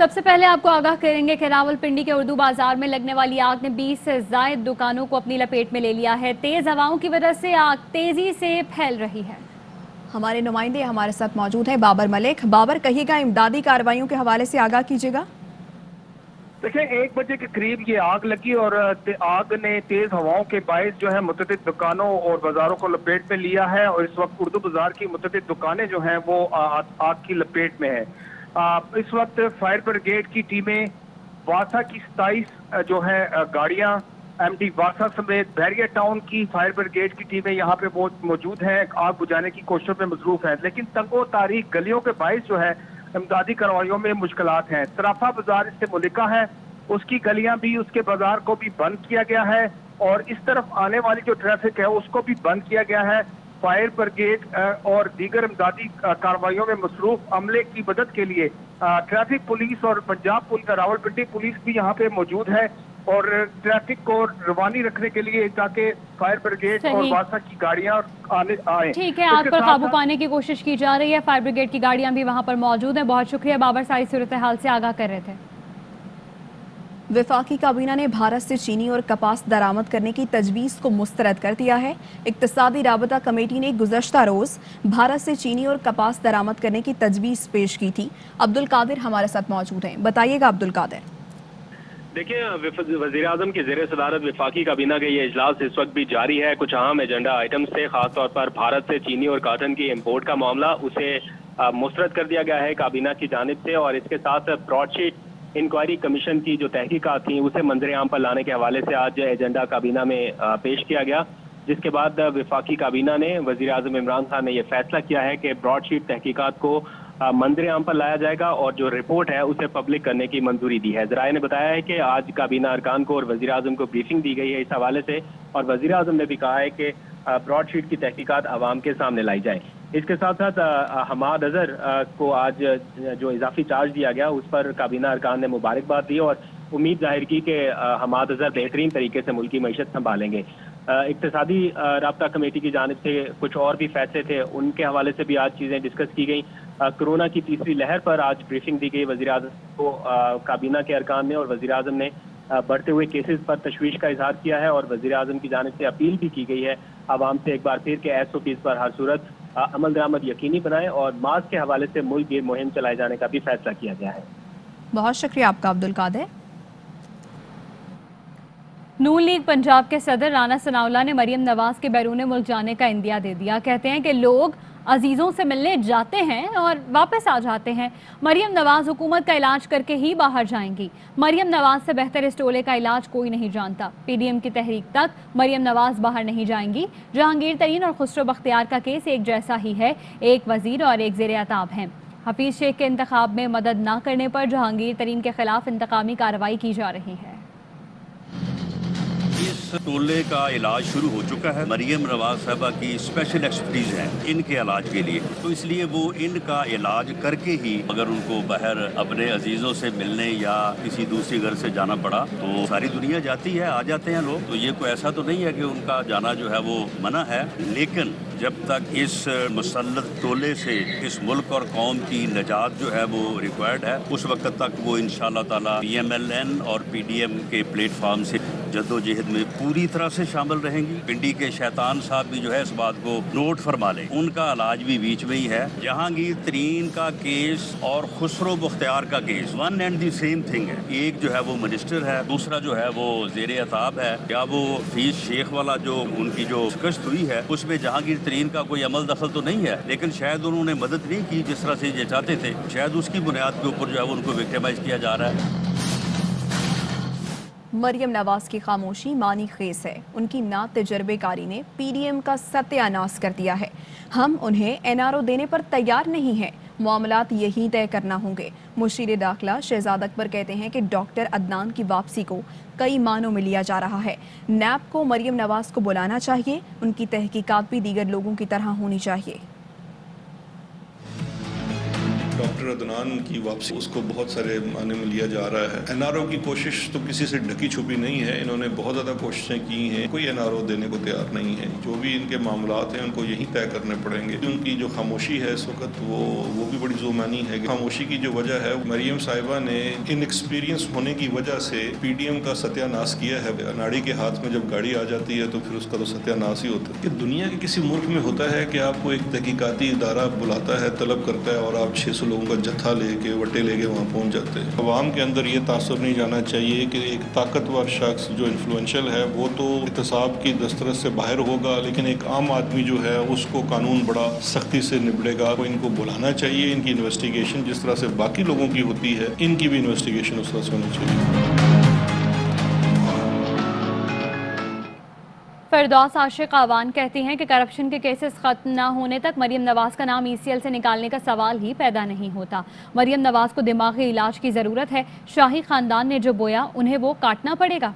سب سے پہلے آپ کو آگاہ کریں گے کہ راولپنڈی کے اردو بازار میں لگنے والی آگ نے 20 سے زائد دکانوں کو اپنی لپیٹ میں لے لیا ہے۔ تیز ہواؤں کی وجہ سے آگ تیزی سے پھیل رہی ہے۔ ہمارے نمائندے ہمارے ساتھ موجود ہیں بابر ملک۔ بابر، کہیے گا امدادی کارروائیوں کے حوالے سے آگاہ کیجیے گا۔ دیکھیں 1 بجے کے قریب یہ آگ لگی اور آگ نے تیز ہواؤں کے باعث جو ہے متعدد دکانوں اور بازاروں کو لپیٹ میں لیا ہے، اور اس وقت اردو بازار کی متعدد دکانیں جو ہیں وہ آگ کی لپیٹ میں ہیں۔ اس وقت فائر بریگیڈ کی ٹیمیں، واسا کی 27 جو ہے گاڑیاں، ایم ڈی واسا سمیت بحریہ ٹاؤن کی فائر بریگیڈ کی ٹیمیں یہاں پہ موجود ہیں، آگ بجھانے کی کوششوں میں مصروف ہیں، لیکن تنگ و تاریک گلیوں کے باعث جو ہے امدادی کارروائیوں میں مشکلات ہیں۔ سرافہ بازار اس سے ملکہ ہے، اس کی گلیاں بھی، اس کے بازار کو بھی بند کیا گیا ہے، اور اس طرف آنے والی جو ٹریفک ہے اس کو بھی بند کیا گیا ہے۔ فائر بریگیڈ اور دیگر امدادی کارروائیوں میں مصروف عملے کی مدد کے لیے ٹریفک پولیس اور پنجاب راولپنڈی پولیس بھی یہاں پہ موجود ہے، اور ٹریفک کو روانی رکھنے کے لیے تاکہ فائر بریگیڈ اور واسا کی گاڑیاں آئیں۔ ٹھیک ہے، آگ پر قابو پانے کی کوشش کی جا رہی ہے، فائر بریگیڈ کی گاڑیاں بھی وہاں پر موجود ہیں۔ بہت شکریہ بابر، ساری صورتحال سے آگاہ کر رہے تھے۔ وفاقی کابینہ نے بھارت سے چینی اور کپاس درآمد کرنے کی تجویز کو مسترد کر دیا ہے۔ اقتصادی رابطہ کمیٹی نے گزشتہ روز بھارت سے چینی اور کپاس درآمد کرنے کی تجویز پیش کی تھی۔ عبدالقادر ہمارے ساتھ موجود ہیں، بتائیے گا عبدالقادر۔ دیکھیں، وزیر اعظم کی زیر صدارت وفاقی کابینہ کا یہ اجلاس اس وقت بھی جاری ہے۔ کچھ اہم ایجنڈا آئٹمز سے، خاص طور پر بھارت سے چینی اور کاٹن کی امپورٹ کا معاملہ، اسے مسترد کر دیا گیا ہے کابینہ کی جانب سے، اور اس کے ساتھ براڈ شیٹ انکوائری کمیشن کی جو تحقیقات تھیں اسے منظر عام پر لانے کے حوالے سے آج ایجنڈا کابینہ میں پیش کیا گیا، جس کے بعد وفاقی کابینہ نے، وزیر اعظم عمران خان نے یہ فیصلہ کیا ہے کہ براڈ شیٹ تحقیقات کو منظر عام پر لایا جائے گا اور جو رپورٹ ہے اسے پبلک کرنے کی منظوری دی ہے۔ ذرائع نے بتایا ہے کہ آج کابینہ ارکان کو اور وزیر اعظم کو بریفنگ دی گئی ہے اس حوالے سے، اور وزیر اعظم نے بھی کہا ہے کہ براڈ شیٹ کی تحقیقات عوام کے سامنے لائی جائیں۔ اس کے ساتھ ساتھ حماد اظہر کو آج جو اضافی چارج دیا گیا اس پر کابینہ ارکان نے مبارکباد دی اور امید ظاہر کی کہ حماد اظہر بہترین طریقے سے ملکی معیشت سنبھالیں گے۔ اقتصادی رابطہ کمیٹی کی جانب سے کچھ اور بھی فیصلے تھے، ان کے حوالے سے بھی آج چیزیں ڈسکس کی گئیں۔ کورونا کی تیسری لہر پر آج بریفنگ دی گئی وزیر اعظم کو، کابینہ کے ارکان نے اور وزیر اعظم نے بڑھتے ہوئے کیسز پر تشویش کا اظہار کیا ہے، اور وزیر اعظم کی جانب سے اپیل بھی کی گئی ہے عوام سے ایک بار پھر کہ SOPs پر ہر صورت عمل درآمد یقینی بنائیں، اور ماسک کے حوالے سے ملک گیر مہم چلائے جانے کا بھی فیصلہ کیا گیا ہے۔ بہت شکریہ آپ کا عبدالقادر۔ نون لیگ پنجاب کے صدر رانا ثناءاللہ نے مریم نواز کے بیرون ملک جانے کا اندیا دے دیا۔ کہتے ہیں کہ لوگ عزیزوں سے ملنے جاتے ہیں اور واپس آ جاتے ہیں، مریم نواز حکومت کا علاج کر کے ہی باہر جائیں گی۔ مریم نواز سے بہتر اس ٹولے کا علاج کوئی نہیں جانتا۔ PDM کی تحریک تک مریم نواز باہر نہیں جائیں گی۔ جہانگیر ترین اور خسرو بختیار کا کیس ایک جیسا ہی ہے، ایک وزیر اور ایک زیر عتاب ہیں۔ حفیظ شیخ کے انتخاب میں مدد نہ کرنے پر جہانگیر ترین کے خلاف انتقامی کارروائی کی جا رہی ہے۔ اس ٹولے کا علاج شروع ہو چکا ہے۔ مریم نواز صاحبہ کی اسپیشل ایکسپرٹیز ہے ان کے علاج کے لیے، تو اس لیے وہ ان کا علاج کر کے ہی اگر ان کو باہر اپنے عزیزوں سے ملنے یا کسی دوسری گھر سے جانا پڑا تو ساری دنیا جاتی ہے، آ جاتے ہیں لوگ، تو یہ کوئی ایسا تو نہیں ہے کہ ان کا جانا جو ہے وہ منع ہے، لیکن جب تک اس مسلط ٹولے سے اس ملک اور قوم کی نجات جو ہے وہ ریکوائرڈ ہے، اس وقت تک وہ انشاءاللہ تعالی PMLN اور PDM کے پلیٹ فارم سے جدوجہد میں پوری طرح سے شامل رہیں گی۔ پنڈی کے شیطان صاحب بھی جو ہے اس بات کو نوٹ فرما لیں، ان کا علاج بھی بیچ میں ہی ہے۔ جہانگیر ترین کا کیس اور خسرو بختیار کا case one and the same thing ہے، ایک جو ہے وہ منسٹر ہے، دوسرا جو ہے وہ زیر عتاب ہے، یا وہ حفیظ شیخ والا جو ان کی جو شکست ہوئی ہے اس میں جہانگیر ترین کا کوئی عمل دخل تو نہیں ہے، لیکن شاید انہوں نے مدد نہیں کی جس طرح سے یہ چاہتے تھے، شاید اس کی بنیاد کے اوپر جو ہے ان کو وکٹمائز کیا جا رہا ہے۔ مریم نواز کی خاموشی معنی خیز ہے۔ ان کی نا تجربے کاری نے PDM کا ستیہ ناش کر دیا ہے۔ ہم انہیں NRO دینے پر تیار نہیں ہیں، معاملات یہی طے کرنا ہوں گے۔ مشیر داخلہ شہزاد اکبر کہتے ہیں کہ ڈاکٹر عدنان کی واپسی کو کئی معنوں میں لیا جا رہا ہے۔ نیب کو مریم نواز کو بلانا چاہیے، ان کی تحقیقات بھی دیگر لوگوں کی طرح ہونی چاہیے۔ ڈاکٹر عدنان کی واپسی اس کو بہت سارے معنی میں لیا جا رہا ہے. NRO کی کوشش تو کسی سے ڈھکی چھپی نہیں ہے. انہوں نے بہت زیادہ کوششیں کی ہیں, کوئی NRO دینے کو تیار نہیں ہے. جو بھی ان کے معاملات ہیں ان کو یہی طے کرنے پڑیں گے. ان کی جو خاموشی ہے اس وقت وہ بھی بڑی ذومعنی ہے. خاموشی کی جو وجہ ہے, مریم صاحبہ نے ان ایکسپیرینس ہونے کی وجہ سے PDM کا ستیہ ناش کیا ہے. اناڑی کے ہاتھ میں جب گاڑی آ جاتی ہے تو پھر اس کا تو ستیہ ناش ہی ہوتا ہے. کہ دنیا کے کسی ملک میں ہوتا ہے کہ آپ کو ایک تحقیقاتی ادارہ بلاتا ہے, طلب کرتا ہے, اور آپ 600 لوگوں کا جتھا لے کے وٹے لے کے وہاں پہنچ جاتے ہیں. عوام کے اندر یہ تاثر نہیں جانا چاہیے کہ ایک طاقتور شخص جو انفلوئنشل ہے وہ تو احتساب کی دسترس سے باہر ہوگا, لیکن ایک عام آدمی جو ہے اس کو قانون بڑا سختی سے نبڑے گا. ان کو بلانا چاہیے. ان کی انویسٹیگیشن جس طرح سے باقی لوگوں کی ہوتی ہے ان کی بھی انویسٹیگیشن اس طرح سے ہونی چاہیے. فردوس عاشق آوان کہتی ہیں کہ کرپشن کے کیسز ختم نہ ہونے تک مریم نواز کا نام ECL سے نکالنے کا سوال ہی پیدا نہیں ہوتا. مریم نواز کو دماغی علاج کی ضرورت ہے. شاہی خاندان نے جو بویا انہیں وہ کاٹنا پڑے گا.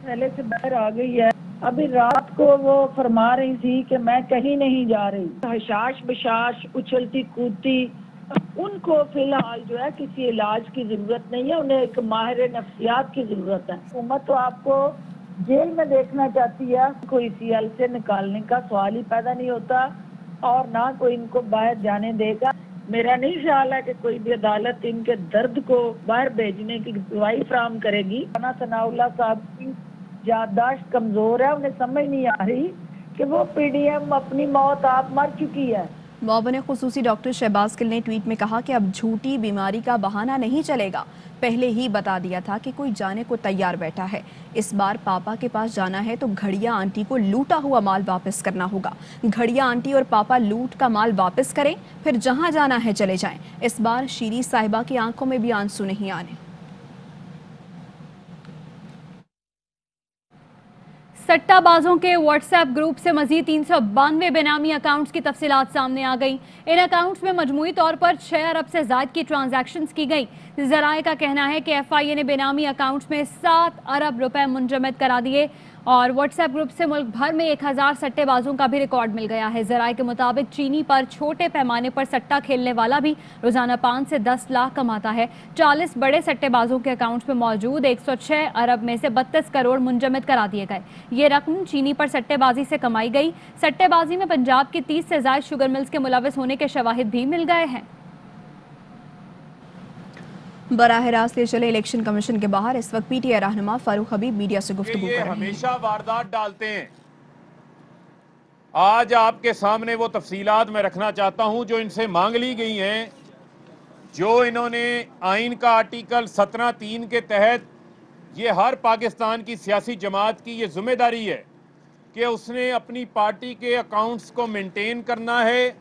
پہلے سے باہر آ گئی ہے. ابھی رات کو وہ فرما رہی تھی کہ میں کہیں نہیں جا رہی. حشاش بشاش اچھلتی کودتی, ان کو فی الحال جو ہے کسی علاج کی ضرورت نہیں ہے. انہیں ایک ماہر نفسیات کی ضرورت ہے. حکومت تو آپ کو جیل میں دیکھنا چاہتی ہے. کوئی ECL سے نکالنے کا سوال ہی پیدا نہیں ہوتا, اور نہ کوئی ان کو باہر جانے دے گا. میرا نہیں خیال ہے کہ کوئی بھی عدالت ان کے درد کو باہر بھیجنے کی گواہی فراہم کرے گی. رانا ثناء اللہ صاحب کی یادداشت کمزور ہے. انہیں سمجھ نہیں آ رہی کہ وہ PDM اپنی موت آپ مر چکی ہے. معاون خصوصی ڈاکٹر شہباز گل نے ٹویٹ میں کہا کہ اب جھوٹی بیماری کا بہانہ نہیں چلے گا. پہلے ہی بتا دیا تھا کہ کوئی جانے کو تیار بیٹھا ہے. اس بار پاپا کے پاس جانا ہے تو گھڑیا آنٹی کو لوٹا ہوا مال واپس کرنا ہوگا. گھڑیا آنٹی اور پاپا لوٹ کا مال واپس کریں, پھر جہاں جانا ہے چلے جائیں. اس بار شیری صاحبہ کی آنکھوں میں بھی آنسو نہیں آنے. سٹہ بازوں کے واٹس ایپ گروپ سے مزید 392 بینامی اکاؤنٹس کی تفصیلات سامنے آ گئیں. ان اکاؤنٹس میں مجموعی طور پر 6 ارب سے زائد کی ٹرانزیکشنز کی گئیں. ذرائع کا کہنا ہے کہ FIA نے بینامی اکاؤنٹس میں 7 ارب روپے منجمد کرا دیے, اور واٹس ایپ گروپ سے ملک بھر میں 1000 سٹے بازوں کا بھی ریکارڈ مل گیا ہے. ذرائع کے مطابق چینی پر چھوٹے پیمانے پر سٹہ کھیلنے والا بھی روزانہ 5 سے 10 لاکھ کماتا ہے. 40 بڑے سٹے بازوں کے اکاؤنٹس میں موجود 106 ارب میں سے 32 کروڑ منجمد کرا دیے گئے. یہ رقم چینی پر سٹے بازی سے کمائی گئی. سٹے بازی میں پنجاب کی 30 سے زائد شوگر ملز کے ملوث ہونے کے شواہد بھی مل گئے ہیں. براہ راست لے چلے الیکشن کمیشن کے باہر اس وقت PTI رہنما فاروق حبیب میڈیا سے گفتگو کر رہے ہیں. ہمیشہ واردات ڈالتے ہیں. آج آپ کے سامنے وہ تفصیلات میں رکھنا چاہتا ہوں جو ان سے مانگ لی گئی ہیں, جو انہوں نے آئین کا آرٹیکل 17(3) کے تحت, یہ ہر پاکستان کی سیاسی جماعت کی یہ ذمہ داری ہے کہ اس نے اپنی پارٹی کے اکاؤنٹس کو مینٹین کرنا ہے,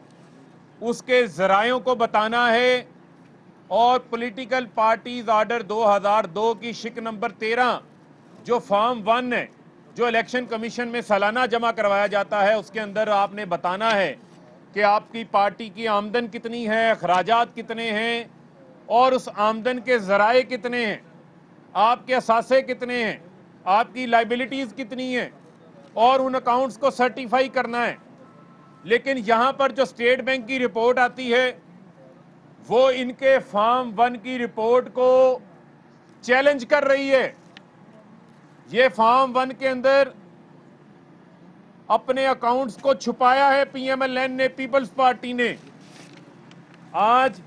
اس کے ذرائعوں کو بتانا ہے, اور پولیٹیکل پارٹیز آرڈر 2002 کی شق نمبر 13 جو فارم 1 ہے, جو الیکشن کمیشن میں سالانہ جمع کروایا جاتا ہے, اس کے اندر آپ نے بتانا ہے کہ آپ کی پارٹی کی آمدن کتنی ہے, اخراجات کتنے ہیں, اور اس آمدن کے ذرائع کتنے ہیں, آپ کے اثاثے کتنے ہیں, آپ کی لائبلٹیز کتنی ہیں, اور ان اکاؤنٹس کو سرٹیفائی کرنا ہے. لیکن یہاں پر جو اسٹیٹ بینک کی رپورٹ آتی ہے وہ ان کے فارم 1 کی رپورٹ کو چیلنج کر رہی ہے. یہ فارم 1 کے اندر اپنے اکاؤنٹس کو چھپایا ہے PMLN نے, پیپلز پارٹی نے. آج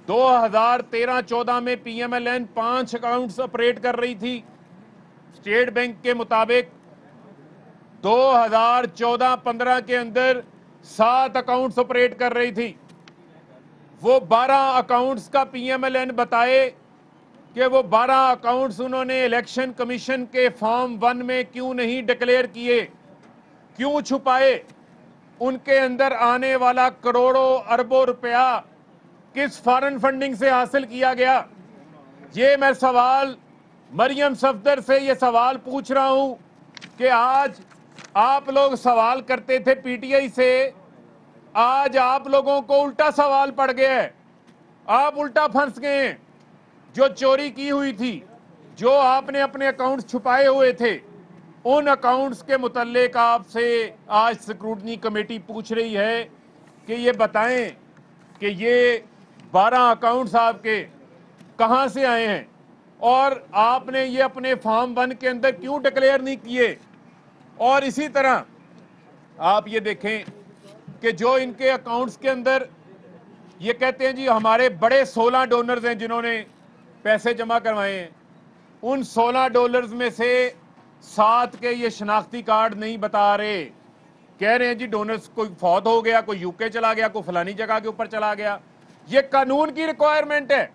2013-14 میں PMLN 5 اکاؤنٹس آپریٹ کر رہی تھی. اسٹیٹ بینک کے مطابق 2014-15 کے اندر 7 اکاؤنٹس آپریٹ کر رہی تھی. وہ 12 اکاؤنٹس کا PMLN بتائے کہ وہ 12 اکاؤنٹس انہوں نے الیکشن کمیشن کے فارم 1 میں کیوں نہیں ڈکلیئر کیے, کیوں چھپائے, ان کے اندر آنے والا کروڑوں اربوں روپیہ کس فارن فنڈنگ سے حاصل کیا گیا. یہ میں سوال مریم صفدر سے یہ سوال پوچھ رہا ہوں کہ آج آپ لوگ سوال کرتے تھے PTI سے, آج آپ لوگوں کو الٹا سوال پڑ گیا ہے, آپ الٹا پھنس گئے ہیں. جو چوری کی ہوئی تھی, جو آپ نے اپنے اکاؤنٹس چھپائے ہوئے تھے, ان اکاؤنٹس کے متعلق آپ سے آج سکروٹنی کمیٹی پوچھ رہی ہے کہ یہ بتائیں کہ یہ 12 اکاؤنٹس آپ کے کہاں سے آئے ہیں اور آپ نے یہ اپنے فارم 1 کے اندر کیوں ڈکلیئر نہیں کیے. اور اسی طرح آپ یہ دیکھیں کہ جو ان کے اکاؤنٹس کے اندر یہ کہتے ہیں جی ہمارے بڑے 16 ڈونرز ہیں جنہوں نے پیسے جمع کروائے ہیں, ان 16 ڈونرز میں سے 7 کے یہ شناختی کارڈ نہیں بتا رہے. کہہ رہے ہیں جی ڈونرز کوئی فوت ہو گیا, کوئی یو کے چلا گیا, کوئی فلانی جگہ کے اوپر چلا گیا. یہ قانون کی ریکوائرمنٹ ہے,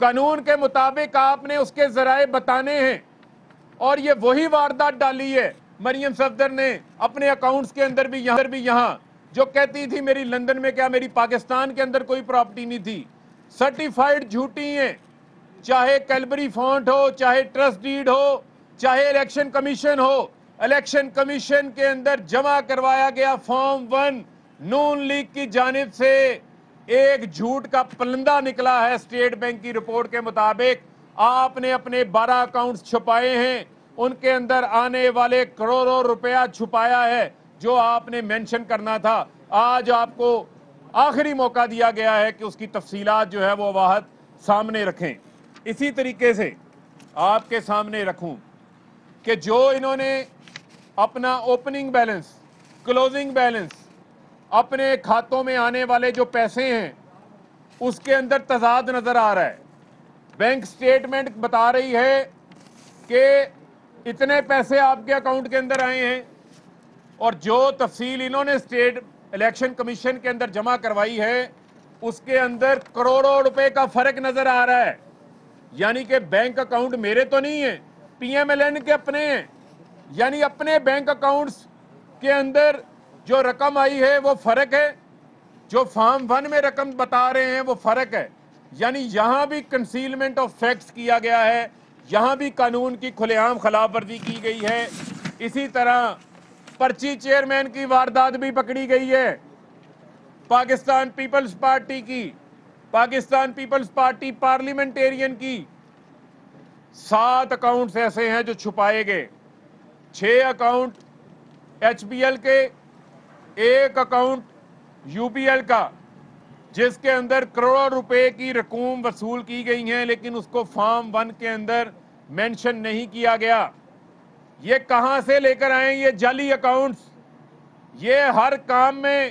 قانون کے مطابق آپ نے اس کے ذرائع بتانے ہیں. اور یہ وہی واردات ڈالی ہے مریم صفدر نے اپنے اکاؤنٹس کے اندر بھی یہاں جو کہتی تھی میری لندن میں کیا میری پاکستان کے اندر کوئی پراپرٹی نہیں تھی. سرٹیفائیڈ جھوٹی ہیں, چاہے کیلبری فونٹ ہو, چاہے ٹرسٹ ڈیڈ ہو, چاہے الیکشن کمیشن ہو. الیکشن کمیشن کے اندر جمع کروایا گیا فارم 1 نون لیگ کی جانب سے ایک جھوٹ کا پلندہ نکلا ہے. اسٹیٹ بینک کی رپورٹ کے مطابق آپ نے اپنے 12 اکاؤنٹس چھپائے ہیں, ان کے اندر آنے والے کروڑوں روپیہ چھپایا ہے جو آپ نے مینشن کرنا تھا. آج آپ کو آخری موقع دیا گیا ہے کہ اس کی تفصیلات جو ہے وہ واحد سامنے رکھیں. اسی طریقے سے آپ کے سامنے رکھوں کہ جو انہوں نے اپنا اوپننگ بیلنس, کلوزنگ بیلنس, اپنے کھاتوں میں آنے والے جو پیسے ہیں اس کے اندر تضاد نظر آ رہا ہے. بینک سٹیٹمنٹ بتا رہی ہے کہ اتنے پیسے آپ کے اکاؤنٹ کے اندر آئے ہیں, اور جو تفصیل انہوں نے اسٹیٹ الیکشن کمیشن کے اندر جمع کروائی ہے اس کے اندر کروڑوں روپے کا فرق نظر آ رہا ہے. یعنی کہ بینک اکاؤنٹ میرے تو نہیں ہیں, پی ایم ایل این کے اپنے ہیں, یعنی اپنے بینک اکاؤنٹس کے اندر جو رقم آئی ہے وہ فرق ہے, جو فارم 1 میں رقم بتا رہے ہیں وہ فرق ہے. یعنی یہاں بھی کنسیلمنٹ آف فیکٹس کیا گیا ہے, یہاں بھی قانون کی کھلے عام خلاف ورزی کی گئی ہے. اسی طرح پرچی چیئرمین کی واردات بھی پکڑی گئی ہے. پاکستان پیپلز پارٹی کی, پاکستان پیپلز پارٹی پارلیمنٹیرین کی 7 اکاؤنٹس ایسے ہیں جو چھپائے گئے. 6 اکاؤنٹ ایچ بی ایل کے, 1 اکاؤنٹ یو بی ایل کا, جس کے اندر کروڑوں روپے کی رقوم وصول کی گئی ہیں لیکن اس کو فارم 1 کے اندر مینشن نہیں کیا گیا. یہ کہاں سے لے کر آئیں یہ جعلی اکاؤنٹس؟ یہ ہر کام میں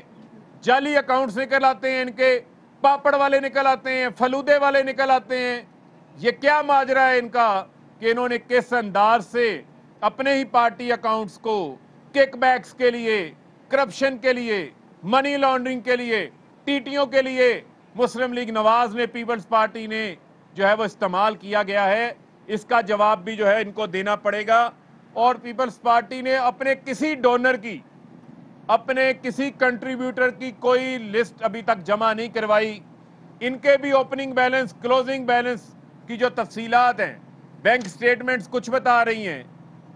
جعلی اکاؤنٹس نکل آتے ہیں, ان کے پاپڑ والے نکل آتے ہیں, فلودے والے نکل آتے ہیں. یہ کیا ماجرا ہے ان کا کہ انہوں نے کس انداز سے اپنے ہی پارٹی اکاؤنٹس کو کک بیکس کے لیے, کرپشن کے لیے, منی لانڈرنگ کے لیے, ٹیٹیوں کے لیے مسلم لیگ نواز نے, پیپلز پارٹی نے جو ہے وہ استعمال کیا گیا ہے. اس کا جواب بھی جو ہے ان کو دینا پڑے گا. اور پیپلز پارٹی نے اپنے کسی ڈونر کی, اپنے کسی کنٹریبیوٹر کی کوئی لسٹ ابھی تک جمع نہیں کروائی. ان کے بھی اوپننگ بیلنس, کلوزنگ بیلنس کی جو تفصیلات ہیں, بینک سٹیٹمنٹس کچھ بتا رہی ہیں,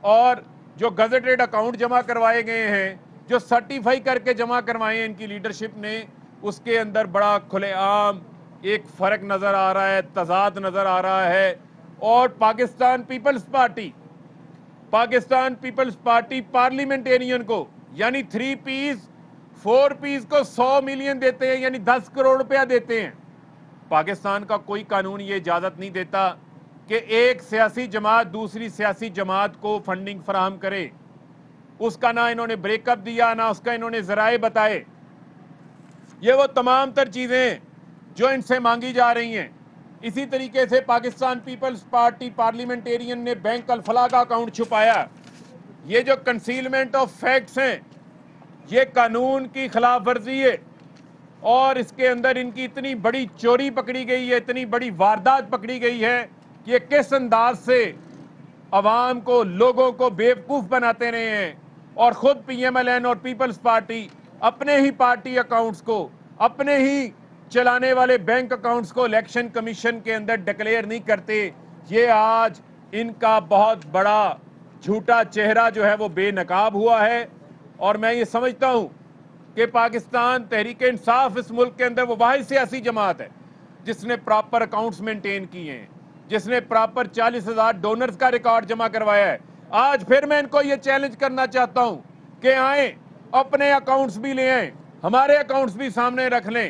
اور جو گزٹڈ اکاؤنٹ جمع کروائے گئے ہیں, جو سرٹیفائی کر کے جمع کروائے ہیں ان کی لیڈرشپ نے, اس کے اندر بڑا کھلے عام ایک فرق نظر آ رہا ہے, تضاد نظر آ رہا ہے. اور پاکستان پیپلز پارٹی پارلیمنٹیرین کو, یعنی 3 پیز 4 پیز کو 100 ملین دیتے ہیں, یعنی 10 کروڑ روپیہ دیتے ہیں. پاکستان کا کوئی قانون یہ اجازت نہیں دیتا کہ ایک سیاسی جماعت دوسری سیاسی جماعت کو فنڈنگ فراہم کرے. اس کا نہ انہوں نے بریک اپ دیا, نہ اس کا انہوں نے ذرائع بتائے. یہ وہ تمام تر چیزیں جو ان سے مانگی جا رہی ہیں. اسی طریقے سے پاکستان پیپلز پارٹی پارلیمنٹیرین نے بینک الفلاح کا اکاؤنٹ چھپایا. یہ جو کنسیلمنٹ آف فیکٹس ہیں یہ قانون کی خلاف ورزی ہے, اور اس کے اندر ان کی اتنی بڑی چوری پکڑی گئی ہے, اتنی بڑی واردات پکڑی گئی ہے کہ یہ کس انداز سے عوام کو, لوگوں کو بیوقوف بناتے رہے ہیں. اور خود پی ایم ایل این اور پیپلز پارٹی اپنے ہی پارٹی اکاؤنٹس کو, اپنے ہی چلانے والے بینک اکاؤنٹس کو الیکشن کمیشن کے اندر ڈکلیئر نہیں کرتے. یہ آج ان کا بہت بڑا جھوٹا چہرہ جو ہے وہ بے نقاب ہوا ہے. اور میں یہ سمجھتا ہوں کہ پاکستان تحریک انصاف اس ملک کے اندر وہ واحد سیاسی جماعت ہے جس نے پراپر اکاؤنٹس مینٹین کیے ہیں, جس نے پراپر 40,000 ڈونرز کا ریکارڈ جمع کروایا ہے. آج پھر میں ان کو یہ چیلنج کرنا چاہتا ہوں کہ آئیں, اپنے اکاؤنٹس بھی لے آئیں, ہمارے اکاؤنٹس بھی سامنے رکھ لیں.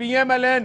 PMLN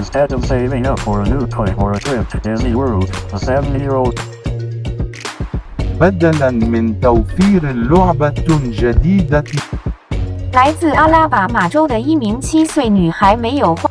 Instead of saving up for a new toy or a trip to Disney World, a 70-year-old بدلاً من توفير لعبة جديدة 来自阿拉巴马州的一名7岁女孩没有花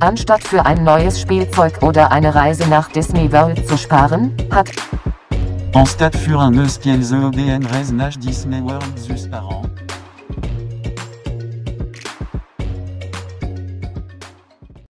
Anstatt für ein neues Spielzeug oder eine Reise nach Disney World zu sparen, hat Anstatt für un Spielzeug oder eine Reise nach Disney World zu sparen,